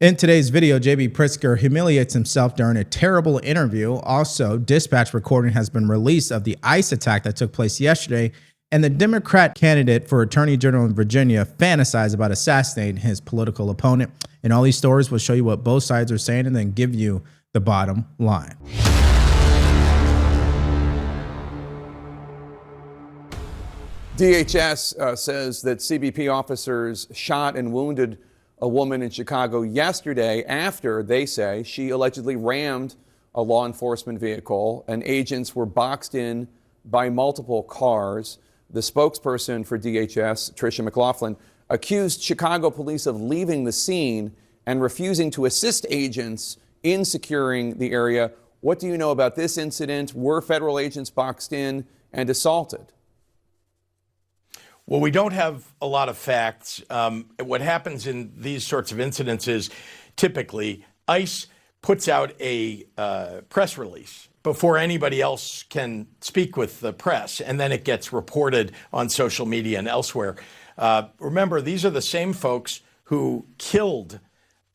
In today's video, JB Pritzker humiliates himself during a terrible interview. Also, dispatch recording has been released of the ICE attack that took place yesterday, and the Democrat candidate for Attorney General in Virginia fantasized about assassinating his political opponent. And all these stories will show you what both sides are saying and then give you the bottom line. DHS says that CBP officers shot and wounded a woman in Chicago yesterday after, they say, she allegedly rammed a law enforcement vehicle and agents were boxed in by multiple cars. The spokesperson for DHS, Tricia McLaughlin, accused Chicago police of leaving the scene and refusing to assist agents in securing the area. What do you know about this incident? Were federal agents boxed in and assaulted? Well, we don't have a lot of facts. What happens in these sorts of incidents is typically ICE puts out a press release before anybody else can speak with the press, and then it gets reported on social media and elsewhere. Remember, these are the same folks who killed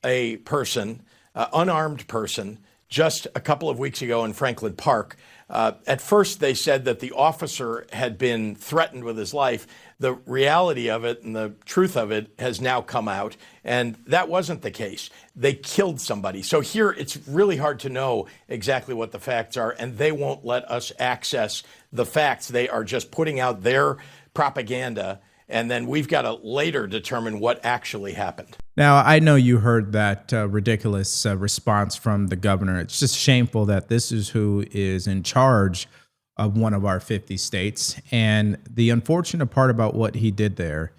a person, unarmed person, just a couple of weeks ago in Franklin Park. At first, they said that the officer had been threatened with his life. The reality of it and the truth of it has now come out, and that wasn't the case. They killed somebody. So here, it's really hard to know exactly what the facts are, and they won't let us access the facts. They are just putting out their propaganda, and then we've got to later determine what actually happened. Now, I know you heard that ridiculous response from the governor. It's just shameful that this is who is in charge of one of our 50 states. And the unfortunate part about what he did there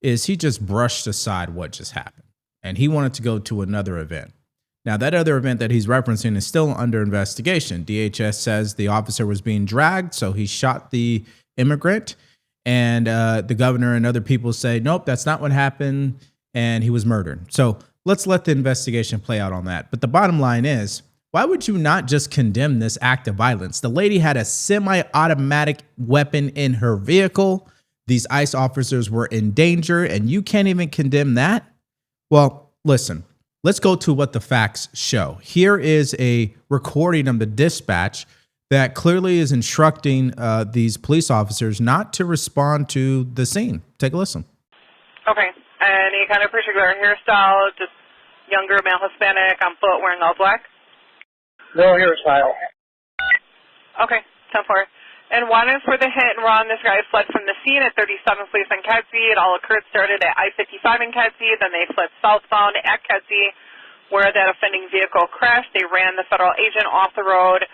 is he just brushed aside what just happened. And he wanted to go to another event. Now, that other event that he's referencing is still under investigation. DHS says the officer was being dragged, so he shot the immigrant. And the governor and other people say, nope, that's not what happened. And he was murdered. So let's let the investigation play out on that. But the bottom line is, why would you not just condemn this act of violence? The lady had a semi-automatic weapon in her vehicle. These ICE officers were in danger, and you can't even condemn that? Well, listen, let's go to what the facts show. Here is a recording of the dispatch that clearly is instructing these police officers not to respond to the scene. Take a listen. Okay. Any kind of particular hairstyle, just younger, male, Hispanic, on foot, wearing all black? No hairstyle. Okay, 10-4. And one is for the hit and run. This guy fled from the scene at 37th Place in Kedzie. It all started at I-55 in Kedzie. Then they fled southbound at Kedzie, where that offending vehicle crashed. They ran the federal agent off the road.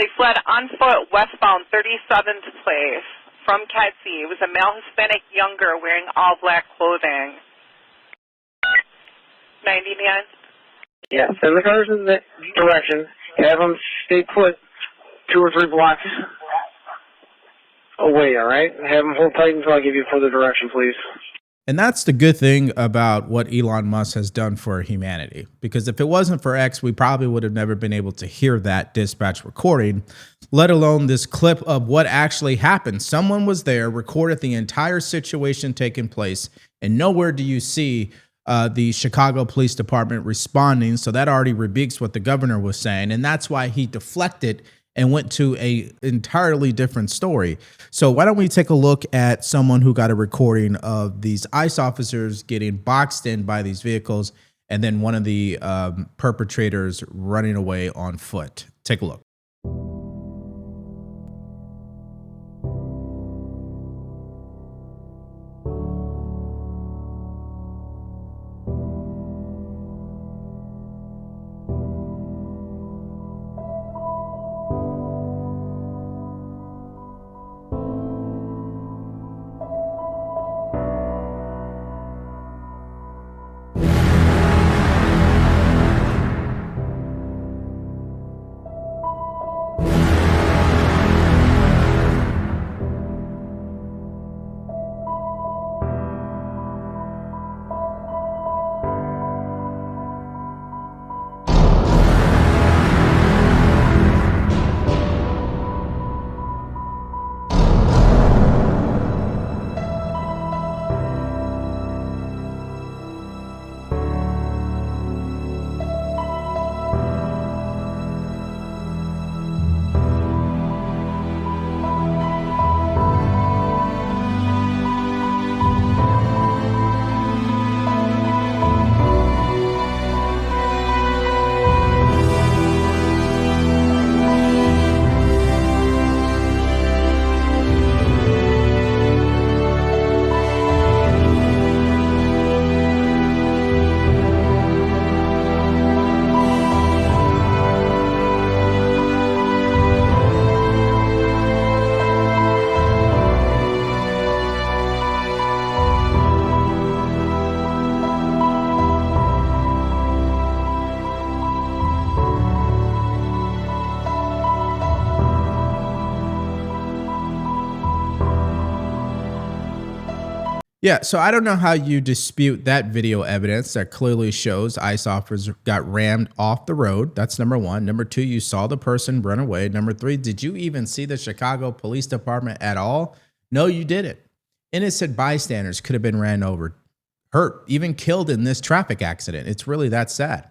They fled on foot westbound 37th Place from Kedzie. It was a male, Hispanic, younger, wearing all black clothing. 99. Yeah, send the cars in that direction. Have them stay put 2 or 3 blocks away, all right? Have them hold tight until I give you further direction, please. And that's the good thing about what Elon Musk has done for humanity. Because if it wasn't for X, we probably would have never been able to hear that dispatch recording, let alone this clip of what actually happened. Someone was there, recorded the entire situation taking place, and nowhere do you see the Chicago Police Department responding. So that already rebukes what the governor was saying. And that's why he deflected and went to a entirely different story. So why don't we take a look at someone who got a recording of these ICE officers getting boxed in by these vehicles and then one of the perpetrators running away on foot. Take a look. Yeah, so I don't know how you dispute that video evidence that clearly shows ICE officers got rammed off the road. That's number one. Number two, you saw the person run away. Number three, did you even see the Chicago Police Department at all? No, you didn't. Innocent bystanders could have been ran over, hurt, even killed in this traffic accident. It's really that sad.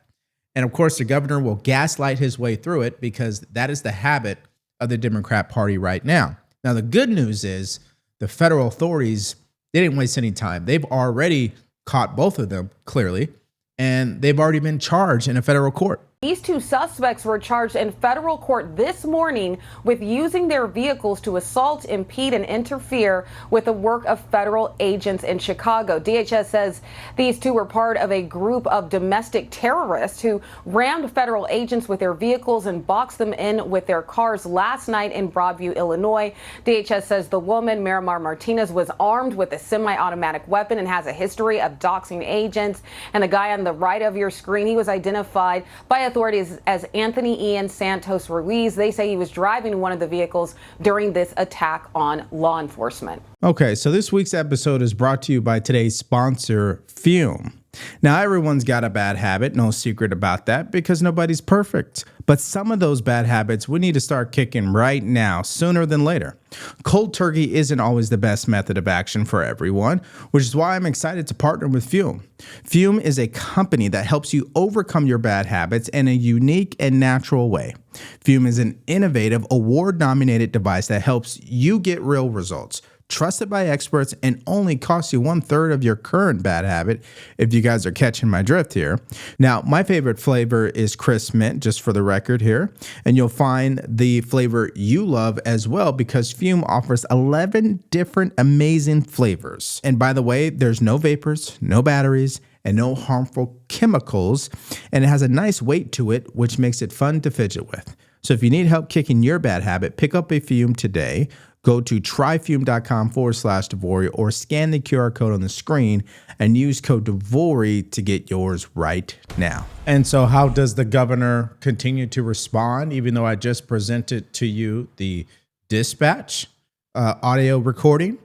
And of course, the governor will gaslight his way through it because that is the habit of the Democrat Party right now. Now, the good news is the federal authorities, they didn't waste any time. They've already caught both of them, clearly, and they've already been charged in a federal court. These two suspects were charged in federal court this morning with using their vehicles to assault, impede, and interfere with the work of federal agents in Chicago. DHS says these two were part of a group of domestic terrorists who rammed federal agents with their vehicles and boxed them in with their cars last night in Broadview, Illinois. DHS says the woman, Miramar Martinez, was armed with a semi-automatic weapon and has a history of doxing agents. And the guy on the right of your screen, he was identified by authorities as Anthony Ian Santos Ruiz. They say he was driving one of the vehicles during this attack on law enforcement. Okay, so this week's episode is brought to you by today's sponsor, Fume. Now, everyone's got a bad habit, no secret about that, because nobody's perfect. But some of those bad habits we need to start kicking right now, sooner than later. Cold turkey isn't always the best method of action for everyone, which is why I'm excited to partner with Fume. Fume is a company that helps you overcome your bad habits in a unique and natural way. Fume is an innovative, award-nominated device that helps you get real results. Trusted by experts and only costs you 1/3 of your current bad habit, if you guys are catching my drift here. Now, my favorite flavor is crisp mint, just for the record here. And you'll find the flavor you love as well because Fume offers 11 different amazing flavors. And by the way, there's no vapors, no batteries, and no harmful chemicals. And it has a nice weight to it, which makes it fun to fidget with. So if you need help kicking your bad habit, pick up a Fume today. Go to tryfume.com/Devori or scan the QR code on the screen and use code Devori to get yours right now. And so how does the governor continue to respond, even though I just presented to you the dispatch audio recording,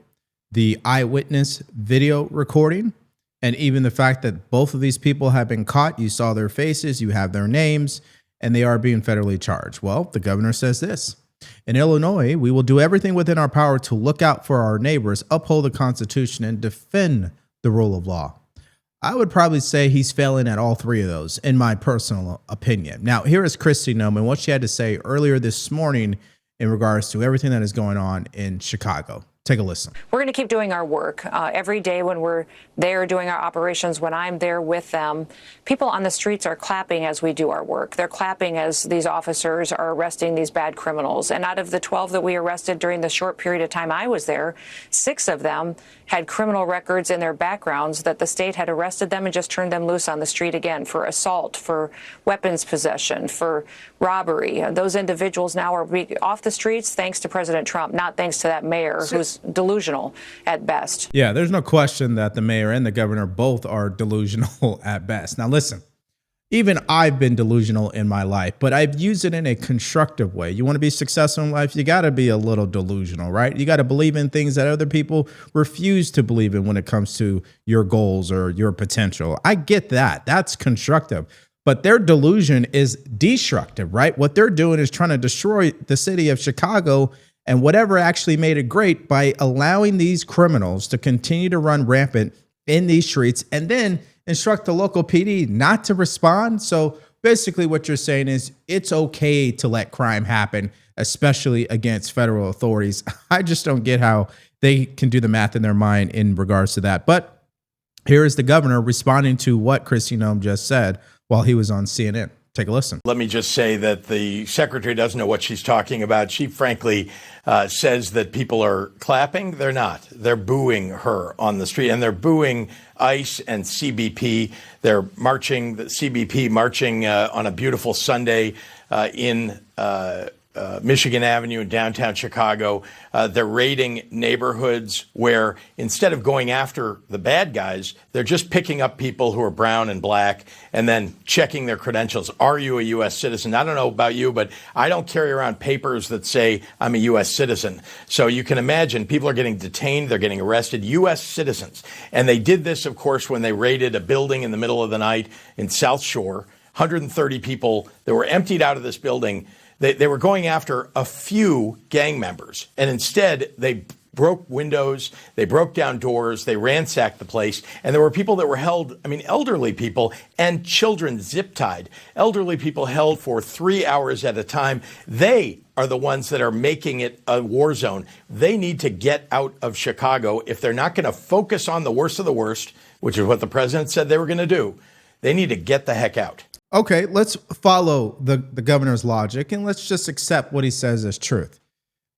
the eyewitness video recording, and even the fact that both of these people have been caught? You saw their faces, you have their names, and they are being federally charged. Well, the governor says this. In Illinois, we will do everything within our power to look out for our neighbors, uphold the Constitution, and defend the rule of law. I would probably say he's failing at all three of those, in my personal opinion. Now, here is Kristi Noem and what she had to say earlier this morning in regards to everything that is going on in Chicago. Take a listen. We're going to keep doing our work every day when we're there doing our operations, when I'm there with them. People on the streets are clapping as we do our work. They're clapping as these officers are arresting these bad criminals. And out of the 12 that we arrested during the short period of time I was there, 6 of them had criminal records in their backgrounds that the state had arrested them and just turned them loose on the street again for assault, for weapons possession, for robbery. Those individuals now are off the streets thanks to President Trump, not thanks to that mayor who's delusional at best. Yeah, there's no question that the mayor and the governor both are delusional at best. Now, listen, even I've been delusional in my life, but I've used it in a constructive way. You want to be successful in life, you got to be a little delusional, right? You got to believe in things that other people refuse to believe in when it comes to your goals or your potential. I get that. That's constructive. But their delusion is destructive, right? What they're doing is trying to destroy the city of Chicago and whatever actually made it great by allowing these criminals to continue to run rampant in these streets and then instruct the local PD not to respond. So basically what you're saying is it's okay to let crime happen, especially against federal authorities. I just don't get how they can do the math in their mind in regards to that. But here is the governor responding to what Kristi Noem just said while he was on CNN. Take a listen. Let me just say that the secretary doesn't know what she's talking about. She frankly says that people are clapping. They're not. They're booing her on the street, and they're booing ICE and CBP. They're marching, the CBP marching on a beautiful Sunday in Michigan Avenue in downtown Chicago. They're raiding neighborhoods where instead of going after the bad guys, they're just picking up people who are brown and black and then checking their credentials. Are you a U.S. citizen? I don't know about you, but I don't carry around papers that say I'm a U.S. citizen. So you can imagine people are getting detained. They're getting arrested, U.S. citizens. And they did this, of course, when they raided a building in the middle of the night in South Shore. 130 people that were emptied out of this building. They were going after a few gang members, and instead they broke windows, they broke down doors, they ransacked the place, and there were people that were held, elderly people and children zip-tied. Elderly people held for 3 hours at a time. They are the ones that are making it a war zone. They need to get out of Chicago if they're not going to focus on the worst of the worst, which is what the president said they were going to do. They need to get the heck out. Okay, let's follow the governor's logic and let's just accept what he says as truth.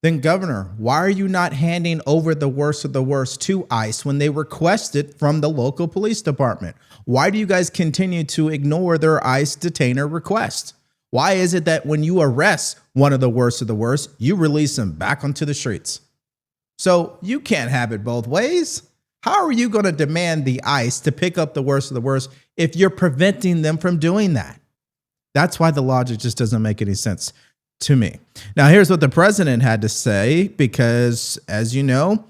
Then, Governor, why are you not handing over the worst of the worst to ICE when they request it from the local police department? Why do you guys continue to ignore their ICE detainer request? Why is it that when you arrest one of the worst, you release them back onto the streets? So you can't have it both ways. How are you going to demand the ICE to pick up the worst of the worst if you're preventing them from doing that? That's why the logic just doesn't make any sense to me. Now, here's what the president had to say, because as you know,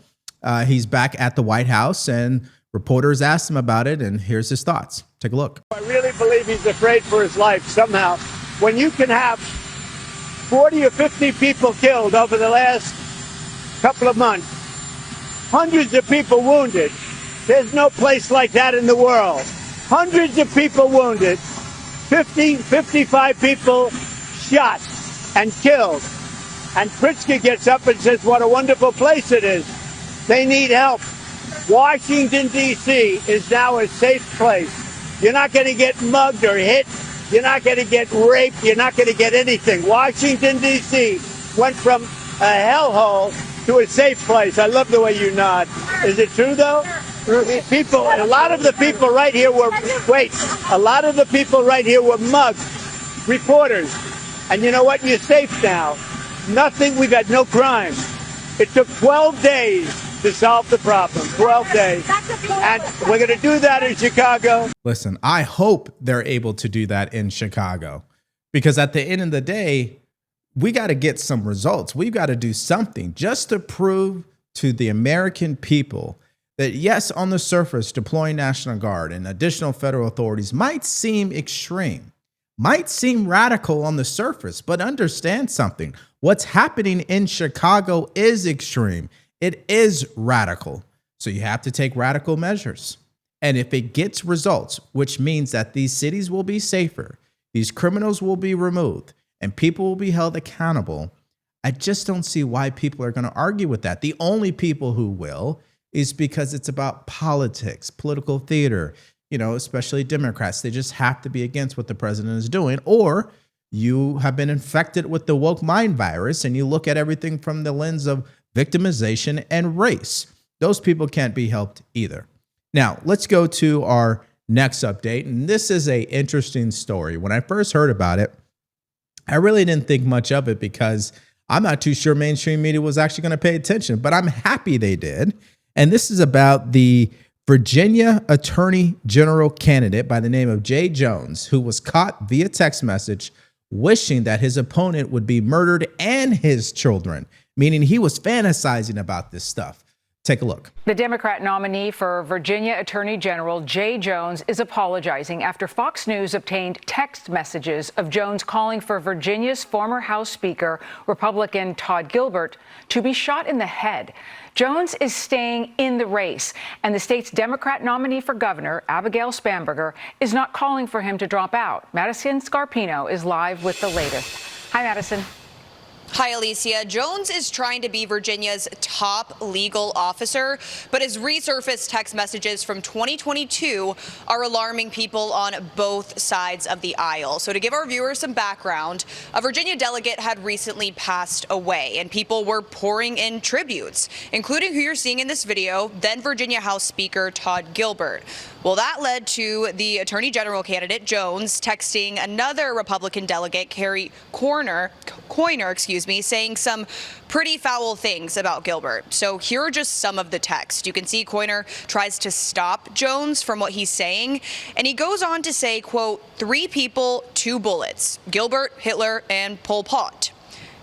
he's back at the White House and reporters asked him about it. And here's his thoughts. Take a look. I really believe he's afraid for his life somehow. When you can have 40 or 50 people killed over the last couple of months, hundreds of people wounded. There's no place like that in the world. Hundreds of people wounded, 50, 55 people shot and killed. And Pritzker gets up and says what a wonderful place it is. They need help. Washington, D.C. is now a safe place. You're not going to get mugged or hit. You're not going to get raped. You're not going to get anything. Washington, D.C. went from a hellhole to a safe place. I love the way you nod. Is it true, though? People, a lot of the people right here were mugged, reporters. And you know what? You're safe now. Nothing, we've had no crime. It took 12 days to solve the problem, 12 days. And we're going to do that in Chicago. Listen, I hope they're able to do that in Chicago, because at the end of the day, we got to get some results. We've got to do something just to prove to the American people that, yes, on the surface, deploying National Guard and additional federal authorities might seem extreme, might seem radical on the surface, but understand something. What's happening in Chicago is extreme. It is radical. So you have to take radical measures. And if it gets results, which means that these cities will be safer, these criminals will be removed, and people will be held accountable, I just don't see why people are going to argue with that. The only people who will is because it's about politics, political theater, especially Democrats. They just have to be against what the president is doing. Or you have been infected with the woke mind virus and you look at everything from the lens of victimization and race. Those people can't be helped either. Now, let's go to our next update. And this is an interesting story. When I first heard about it, I really didn't think much of it because I'm not too sure mainstream media was actually going to pay attention, but I'm happy they did. And this is about the Virginia Attorney General candidate by the name of Jay Jones, who was caught via text message wishing that his opponent would be murdered and his children, meaning he was fantasizing about this stuff. Take a look. The Democrat nominee for Virginia Attorney General Jay Jones is apologizing after Fox News obtained text messages of Jones calling for Virginia's former House Speaker, Republican Todd Gilbert, to be shot in the head. Jones is staying in the race, and the state's Democrat nominee for governor, Abigail Spanberger, is not calling for him to drop out. Madison Scarpino is live with the latest. Hi, Madison. Hi, Alicia. Jones is trying to be Virginia's top legal officer, but his resurfaced text messages from 2022 are alarming people on both sides of the aisle. So to give our viewers some background, a Virginia delegate had recently passed away, and people were pouring in tributes, including who you're seeing in this video, then Virginia House Speaker Todd Gilbert. Well, that led to the Attorney General candidate, Jones, texting another Republican delegate, Carrie Coiner, saying some pretty foul things about Gilbert. So here are just some of the text. You can see Coiner tries to stop Jones from what he's saying, and he goes on to say, quote, 3 people, 2 bullets, Gilbert, Hitler, and Pol Pot.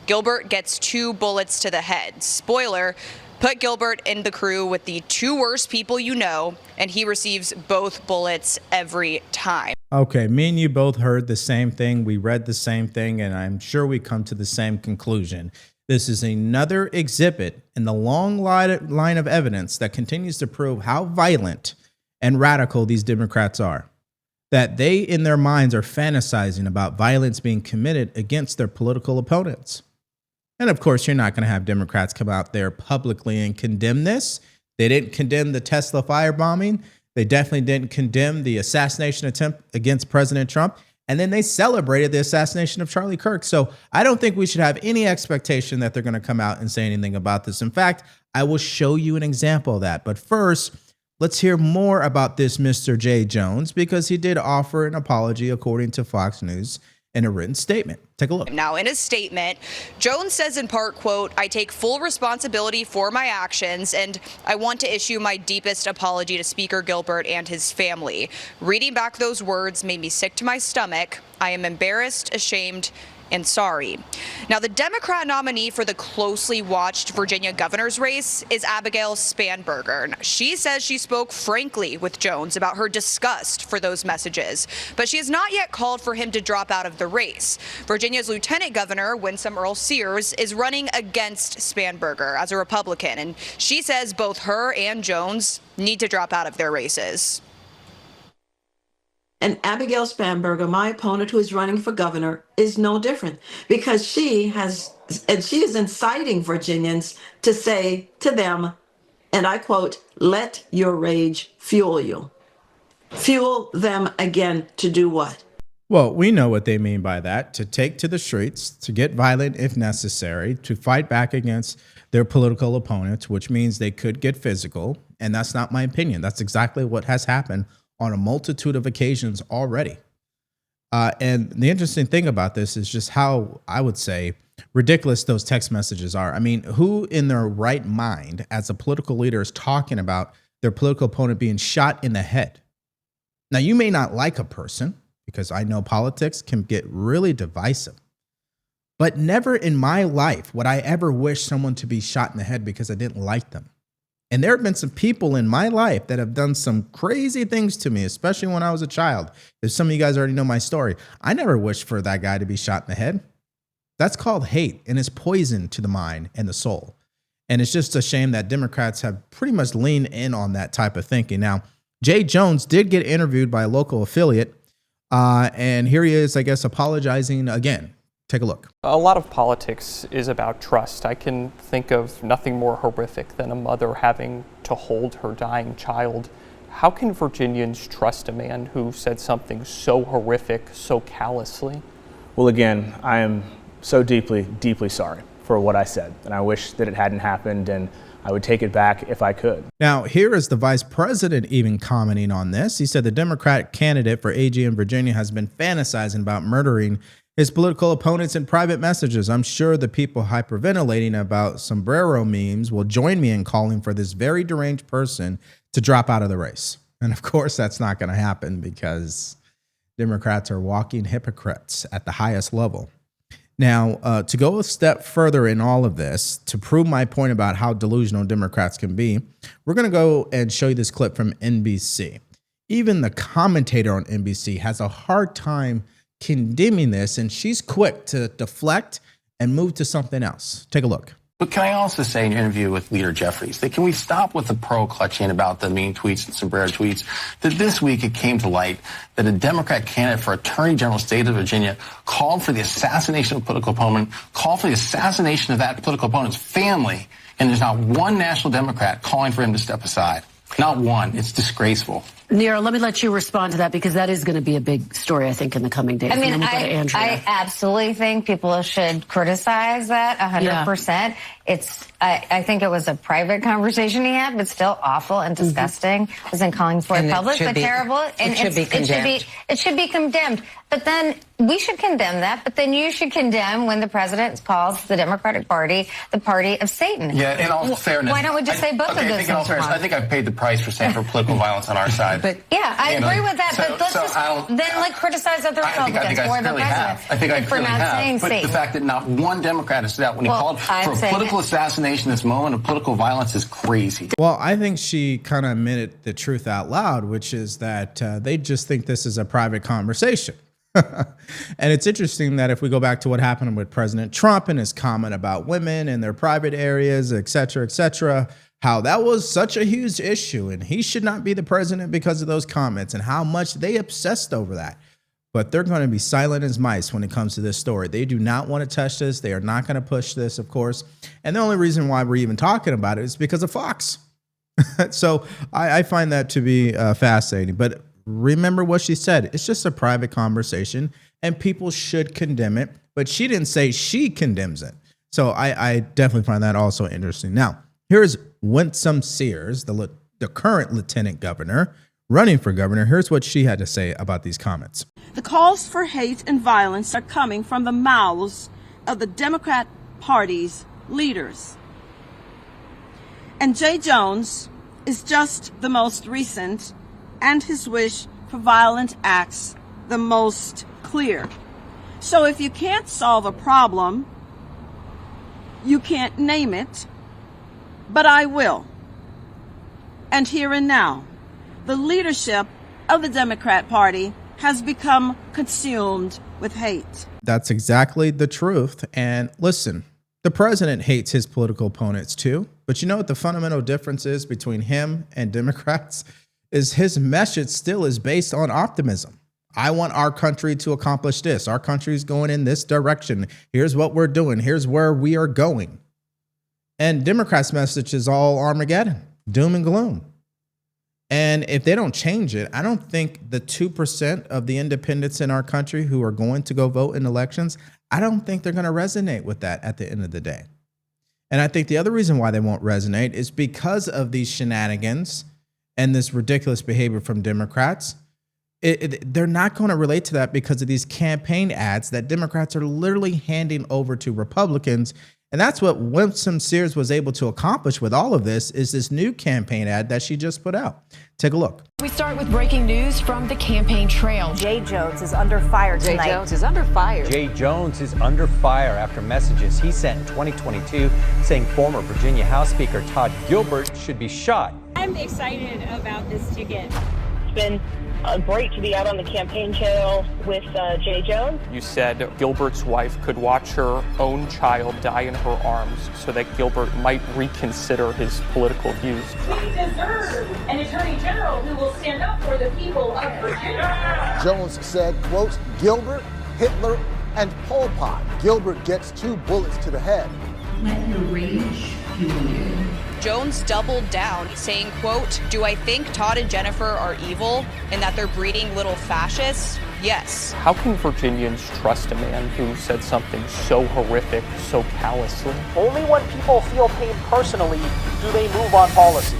Gilbert gets 2 bullets to the head. Spoiler, put Gilbert in the crew with the 2 worst people you know, and he receives both bullets every time. Okay, me and you both heard the same thing. We read the same thing, and I'm sure we come to the same conclusion. This is another exhibit in the long line of evidence that continues to prove how violent and radical these Democrats are. That they, in their minds, are fantasizing about violence being committed against their political opponents. And of course, you're not going to have Democrats come out there publicly and condemn this. They didn't condemn the Tesla firebombing. They definitely didn't condemn the assassination attempt against President Trump. And then they celebrated the assassination of Charlie Kirk. So I don't think we should have any expectation that they're going to come out and say anything about this. In fact, I will show you an example of that. But first, let's hear more about this Mr. J. Jones, because he did offer an apology, according to Fox News, in a written statement. Take a look. Now, in his statement, Jones says in part, quote, I take full responsibility for my actions, and I want to issue my deepest apology to Speaker Gilbert and his family. Reading back those words made me sick to my stomach. I am embarrassed, ashamed, and sorry. Now, the Democrat nominee for the closely watched Virginia governor's race is Abigail Spanberger. She says she spoke frankly with Jones about her disgust for those messages, but she has not yet called for him to drop out of the race. Virginia's Lieutenant Governor, Winsome Earl-Sears, is running against Spanberger as a Republican, and she says both her and Jones need to drop out of their races. And Abigail Spanberger, my opponent who is running for governor, is no different, because she is inciting Virginians to say to them, and I quote, let your rage fuel you. Fuel them again to do what? Well, we know what they mean by that, to take to the streets, to get violent if necessary, to fight back against their political opponents, which means they could get physical. And that's not my opinion. That's exactly what has happened on a multitude of occasions already. And the interesting thing about this is just how, I would say, ridiculous those text messages are. I mean, who in their right mind as a political leader is talking about their political opponent being shot in the head? Now, you may not like a person, because I know politics can get really divisive, but never in my life would I ever wish someone to be shot in the head because I didn't like them. And there have been some people in my life that have done some crazy things to me, especially when I was a child. If some of you guys already know my story, I never wished for that guy to be shot in the head. That's called hate, and it's poison to the mind and the soul. And it's just a shame that Democrats have pretty much leaned in on that type of thinking. Now, Jay Jones did get interviewed by a local affiliate, and here he is, I guess, apologizing again. Take a look. A lot of politics is about trust. I can think of nothing more horrific than a mother having to hold her dying child. How can Virginians trust a man who said something so horrific, so callously? Well, again, I am so deeply, deeply sorry for what I said, and I wish that it hadn't happened, and I would take it back if I could. Now, here is the vice president even commenting on this. He said the Democratic candidate for AG in Virginia has been fantasizing about murdering his political opponents in private messages. I'm sure the people hyperventilating about sombrero memes will join me in calling for this very deranged person to drop out of the race. And of course, that's not going to happen because Democrats are walking hypocrites at the highest level. Now, to go a step further in all of this, to prove my point about how delusional Democrats can be, we're going to go and show you this clip from NBC. Even the commentator on NBC has a hard time condemning this, and she's quick to deflect and move to something else. Take a look. But can I also say in an interview with Leader Jeffries that can we stop with the pearl clutching about the mean tweets and sombrero tweets? That this week it came to light that a Democrat candidate for Attorney General State of Virginia called for the assassination of a political opponent, called for the assassination of that political opponent's family, and there's not one national Democrat calling for him to step aside. Not one. It's disgraceful. Nira, let me let you respond to that, because that is going to be a big story, I think, in the coming days. I mean, And then we'll go to Andrea. I absolutely think people should criticize that 100%. I think it was a private conversation he had, but still awful and disgusting. Wasn't calling for it public, but terrible. And it should be condemned. But then we should condemn that. But then you should condemn when the president calls the Democratic Party the party of Satan. Yeah, in all fairness. Why don't we just say both of those things? I think I've paid the price for standing for political violence on our side. But yeah, I agree with that. But let's criticize other Republicans or the president for not saying But Satan. the fact that not one Democrat has stood out when he called for a political assassination, this moment of political violence, is crazy. Well, I think she kind of admitted the truth out loud, which is that they just think this is a private conversation. And it's interesting that if we go back to what happened with President Trump and his comment about women and their private areas, et cetera, how that was such a huge issue and he should not be the president because of those comments and how much they obsessed over that. But they're going to be silent as mice when it comes to this story. They do not want to touch this. They are not going to push this, of course. And the only reason why we're even talking about it is because of Fox. So I find that to be fascinating. But remember what she said. It's just a private conversation and people should condemn it. But she didn't say she condemns it. So I definitely find that also interesting. Now, here's Winsome Sears, the current lieutenant governor, running for governor. Here's what she had to say about these comments. The calls for hate and violence are coming from the mouths of the Democrat Party's leaders. And Jay Jones is just the most recent, and his wish for violent acts the most clear. So if you can't solve a problem, you can't name it, but I will. And here and now, the leadership of the Democrat Party has become consumed with hate. That's exactly the truth. And listen, the president hates his political opponents too. But you know what the fundamental difference is between him and Democrats? Is his message still is based on optimism. I want our country to accomplish this. Our country is going in this direction. Here's what we're doing. Here's where we are going. And Democrats' message is all Armageddon, doom and gloom. And if they don't change it, I don't think the 2% of the independents in our country who are going to go vote in elections, I don't think they're going to resonate with that at the end of the day. And I think the other reason why they won't resonate is because of these shenanigans and this ridiculous behavior from Democrats. They're not going to relate to that because of these campaign ads that Democrats are literally handing over to Republicans. And that's what Winsome Sears was able to accomplish with all of this, is this new campaign ad that she just put out. Take a look. We start with breaking news from the campaign trail. Jay Jones is under fire tonight. Jay Jones is under fire. Jay Jones is under fire after messages he sent in 2022 saying former Virginia House Speaker Todd Gilbert should be shot. I'm excited about this ticket. It's been great to be out on the campaign trail with Jay Jones. You said Gilbert's wife could watch her own child die in her arms so that Gilbert might reconsider his political views. We deserve an attorney general who will stand up for the people of Virginia. Jones said, quote, Gilbert, Hitler, and Pol Pot. Gilbert gets 2 bullets to the head. Let your rage fuel you. Jones doubled down, saying, quote, "Do I think Todd and Jennifer are evil and that they're breeding little fascists? Yes." How can Virginians trust a man who said something so horrific, so callously? Only when people feel pain personally do they move on policy.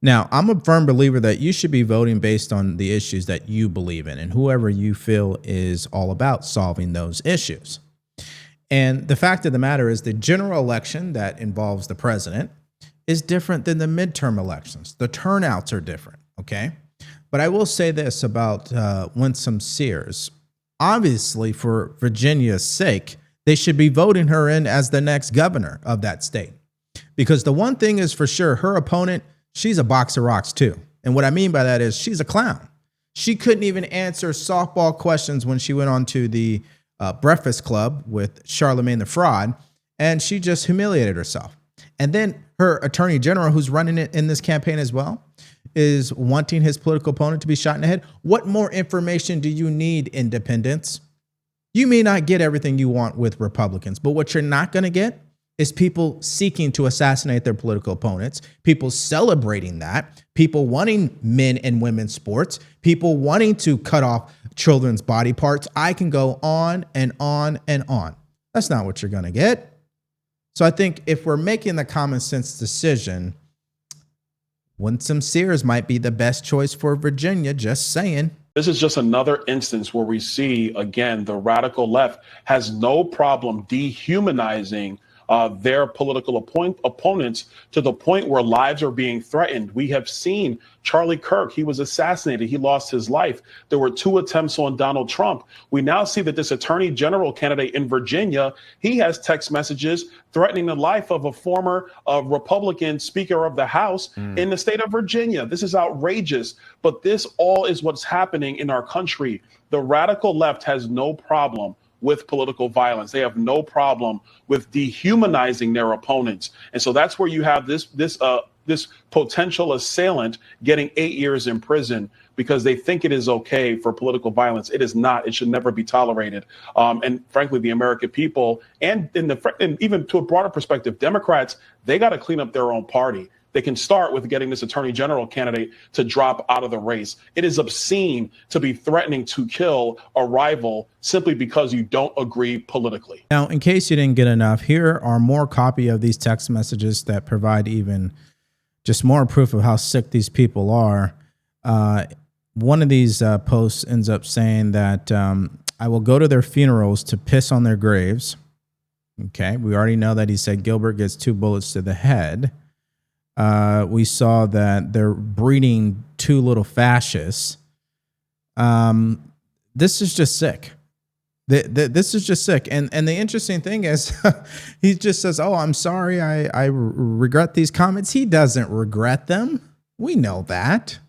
Now, I'm a firm believer that you should be voting based on the issues that you believe in and whoever you feel is all about solving those issues. And the fact of the matter is the general election that involves the president is different than the midterm elections. The turnouts are different, okay? But I will say this about Winsome Sears. Obviously, for Virginia's sake, they should be voting her in as the next governor of that state. Because the one thing is for sure, her opponent, she's a box of rocks too. And what I mean by that is she's a clown. She couldn't even answer softball questions when she went on to the Breakfast Club with Charlemagne the Fraud, and she just humiliated herself. And then her attorney general, who's running it in this campaign as well, is wanting his political opponent to be shot in the head. What more information do you need, independents? You may not get everything you want with Republicans, but what you're not going to get is people seeking to assassinate their political opponents, people celebrating that, people wanting men and women's sports, people wanting to cut off children's body parts. I can go on and on and on. That's not what you're going to get. So I think if we're making the common sense decision, Winsome Sears might be the best choice for Virginia, just saying. This is just another instance where we see, again, the radical left has no problem dehumanizing their political opponents to the point where lives are being threatened. We have seen Charlie Kirk. He was assassinated. He lost his life. There were 2 attempts on Donald Trump. We now see that this attorney general candidate in Virginia, he has text messages threatening the life of a former Republican Speaker of the House in the state of Virginia. This is outrageous. But this all is what's happening in our country. The radical left has no problem with political violence. They have no problem with dehumanizing their opponents. And so that's where you have this potential assailant getting 8 years in prison because they think it is okay for political violence. It is not. It should never be tolerated. And frankly, the American people and even to a broader perspective, Democrats, they got to clean up their own party. They can start with getting this attorney general candidate to drop out of the race. It is obscene to be threatening to kill a rival simply because you don't agree politically. Now, in case you didn't get enough, here are more copy of these text messages that provide even just more proof of how sick these people are. One of these posts ends up saying that I will go to their funerals to piss on their graves. Okay, we already know that he said Gilbert gets 2 bullets to the head. We saw that they're breeding 2 little fascists. This is just sick. This is just sick. And the interesting thing is he just says, oh, I'm sorry. I regret these comments. He doesn't regret them. We know that.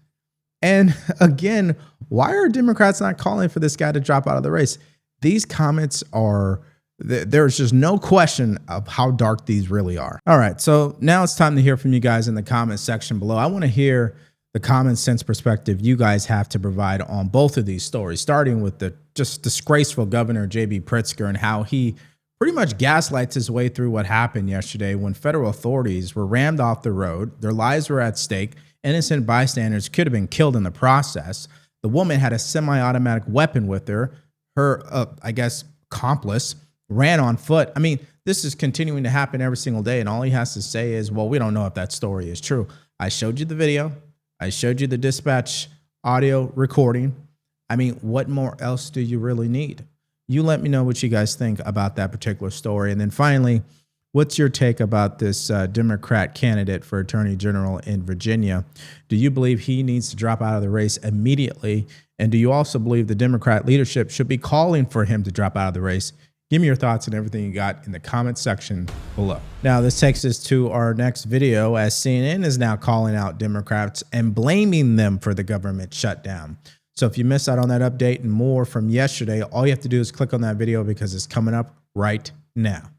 And again, why are Democrats not calling for this guy to drop out of the race? These comments are... There's just no question of how dark these really are. All right, so now it's time to hear from you guys in the comment section below. I want to hear the common sense perspective you guys have to provide on both of these stories, starting with the just disgraceful Governor J.B. Pritzker and how he pretty much gaslights his way through what happened yesterday when federal authorities were rammed off the road. Their lives were at stake. Innocent bystanders could have been killed in the process. The woman had a semi-automatic weapon with her. Her, I guess, accomplice ran on foot. I mean, this is continuing to happen every single day. And all he has to say is, well, we don't know if that story is true. I showed you the video. I showed you the dispatch audio recording. I mean, what more else do you really need? You let me know what you guys think about that particular story. And then finally, what's your take about this Democrat candidate for Attorney General in Virginia? Do you believe he needs to drop out of the race immediately? And do you also believe the Democrat leadership should be calling for him to drop out of the race? Give me your thoughts and everything you got in the comment section below. Now, this takes us to our next video as CNN is now calling out Democrats and blaming them for the government shutdown. So if you missed out on that update and more from yesterday, all you have to do is click on that video because it's coming up right now.